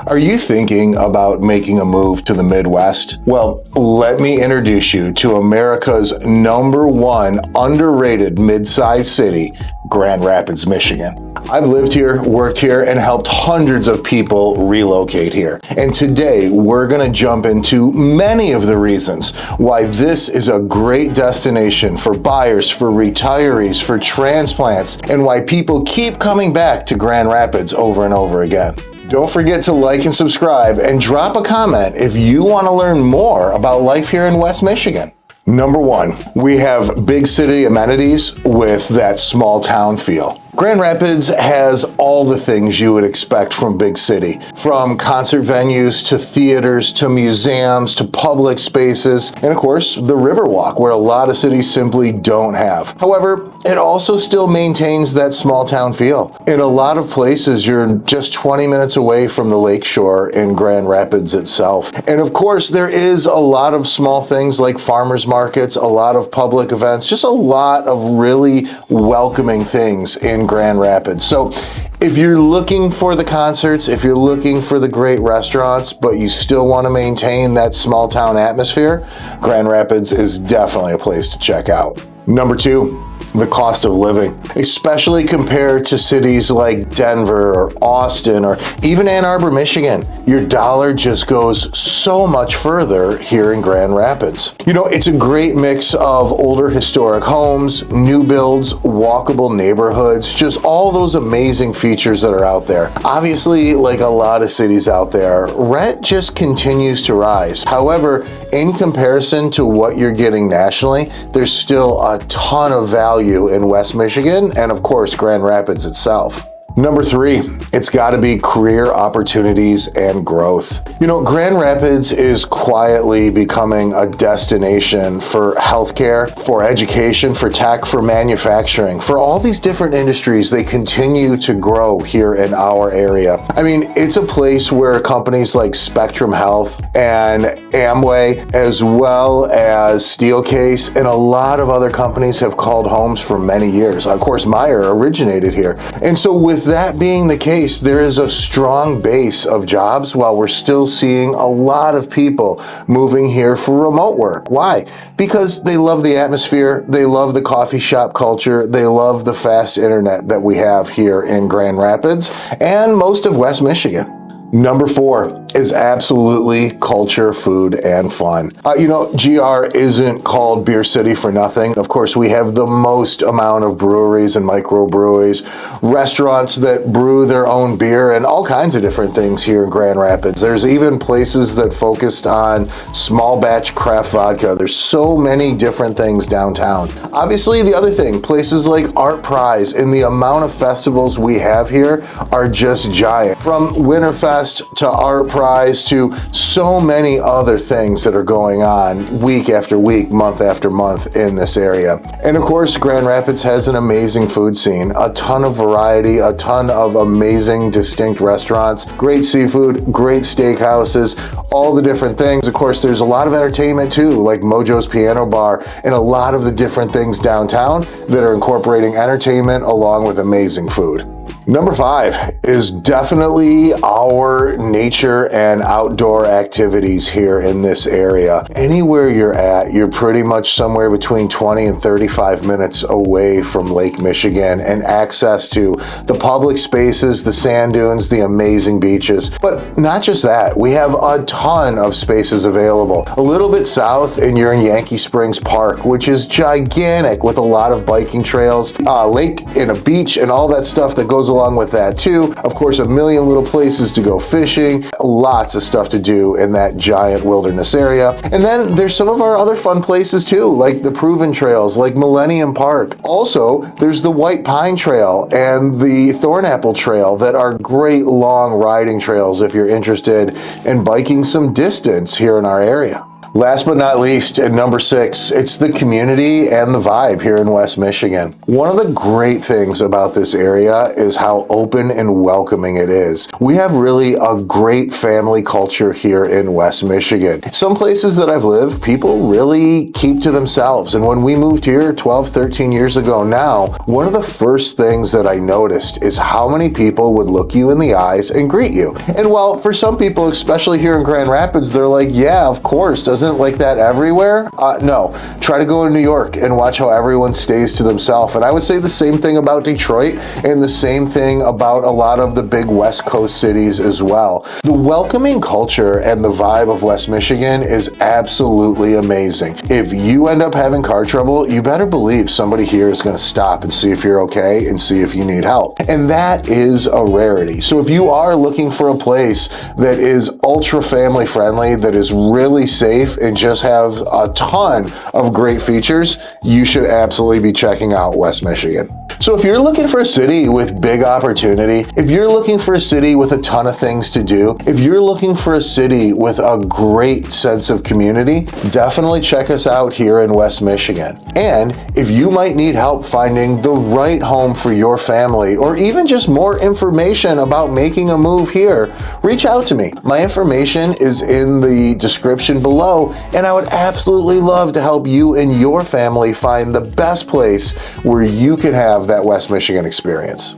Are you thinking about making a move to the Midwest? Well, let me introduce you to America's #1 underrated mid-sized city, Grand Rapids, Michigan. I've lived here, worked here, and helped hundreds of people relocate here. And today, we're going to jump into many of the reasons why this is a great destination for buyers, for retirees, for transplants, and why people keep coming back to Grand Rapids over and over again. Don't forget to like and subscribe and drop a comment if you want to learn more about life here in West Michigan. Number 1, we have big city amenities with that small town feel. Grand Rapids has all the things you would expect from big city, from concert venues to theaters to museums to public spaces, and of course the Riverwalk, where a lot of cities simply don't have. However, it also still maintains that small town feel. In a lot of places, you're just 20 minutes away from the lakeshore in Grand Rapids itself. And of course, there is a lot of small things like farmers markets, a lot of public events, just a lot of really welcoming things in Grand Rapids. So if you're looking for the concerts, if you're looking for the great restaurants, but you still want to maintain that small town atmosphere, Grand Rapids is definitely a place to check out. Number 2, the cost of living, especially compared to cities like Denver or Austin or even Ann Arbor, Michigan. Your dollar just goes so much further here in Grand Rapids. You know, it's a great mix of older historic homes, new builds, walkable neighborhoods, just all those amazing features that are out there. Obviously, like a lot of cities out there, rent just continues to rise. However, in comparison to what you're getting nationally, there's still a ton of value in West Michigan and of course Grand Rapids itself. Number 3, it's got to be career opportunities and growth. You know, Grand Rapids is quietly becoming a destination for healthcare, for education, for tech, for manufacturing, for all these different industries. They continue to grow here in our area. I mean, it's a place where companies like Spectrum Health and Amway, as well as Steelcase, and a lot of other companies have called homes for many years. Of course, Meyer originated here. And so with that being the case, there is a strong base of jobs while we're still seeing a lot of people moving here for remote work. Why? Because they love the atmosphere, they love the coffee shop culture, they love the fast internet that we have here in Grand Rapids and most of West Michigan. Number 4 is absolutely culture, food, and fun. You know, GR isn't called Beer City for nothing. Of course, we have the most amount of breweries and microbreweries, restaurants that brew their own beer, and all kinds of different things here in Grand Rapids. There's even places that focused on small batch craft vodka. There's so many different things downtown. Obviously, the other thing, places like Art Prize and the amount of festivals we have here are just giant. From Winterfest to Art Prize to so many other things that are going on week after week, month after month in this area. And of course, Grand Rapids has an amazing food scene, a ton of variety, a ton of amazing, distinct restaurants, great seafood, great steakhouses, all the different things. Of course, there's a lot of entertainment too, like Mojo's Piano Bar and a lot of the different things downtown that are incorporating entertainment along with amazing food. Number 5 is definitely our nature and outdoor activities here in this area. Anywhere you're at, you're pretty much somewhere between 20 and 35 minutes away from Lake Michigan and access to the public spaces, the sand dunes, the amazing beaches. But not just that, we have a ton of spaces available. A little bit south and you're in Yankee Springs Park, which is gigantic with a lot of biking trails, lake and a beach and all that stuff that goes along with that too. Of course, a million little places to go fishing, lots of stuff to do in that giant wilderness area. And then there's some of our other fun places too, like the Proven Trails, like Millennium Park. Also, there's the White Pine Trail and the Thornapple Trail that are great long riding trails if you're interested in biking some distance here in our area. Last but not least, at number 6, it's the community and the vibe here in West Michigan. One of the great things about this area is how open and welcoming it is. We have really a great family culture here in West Michigan. Some places that I've lived, people really keep to themselves. And when we moved here 12, 13 years ago now, one of the first things that I noticed is how many people would look you in the eyes and greet you. And while for some people, especially here in Grand Rapids, they're like, yeah, of course, doesn't it like that everywhere? No. Try to go in New York and watch how everyone stays to themselves. And I would say the same thing about Detroit and the same thing about a lot of the big West Coast cities as well. The welcoming culture and the vibe of West Michigan is absolutely amazing. If you end up having car trouble, you better believe somebody here is going to stop and see if you're okay and see if you need help. And that is a rarity. So if you are looking for a place that is ultra family friendly, that is really safe and just have a ton of great features, you should absolutely be checking out West Michigan. So if you're looking for a city with big opportunity, if you're looking for a city with a ton of things to do, if you're looking for a city with a great sense of community, definitely check us out here in West Michigan. And if you might need help finding the right home for your family, or even just more information about making a move here, reach out to me. My information is in the description below, and I would absolutely love to help you and your family find the best place where you can have that West Michigan experience.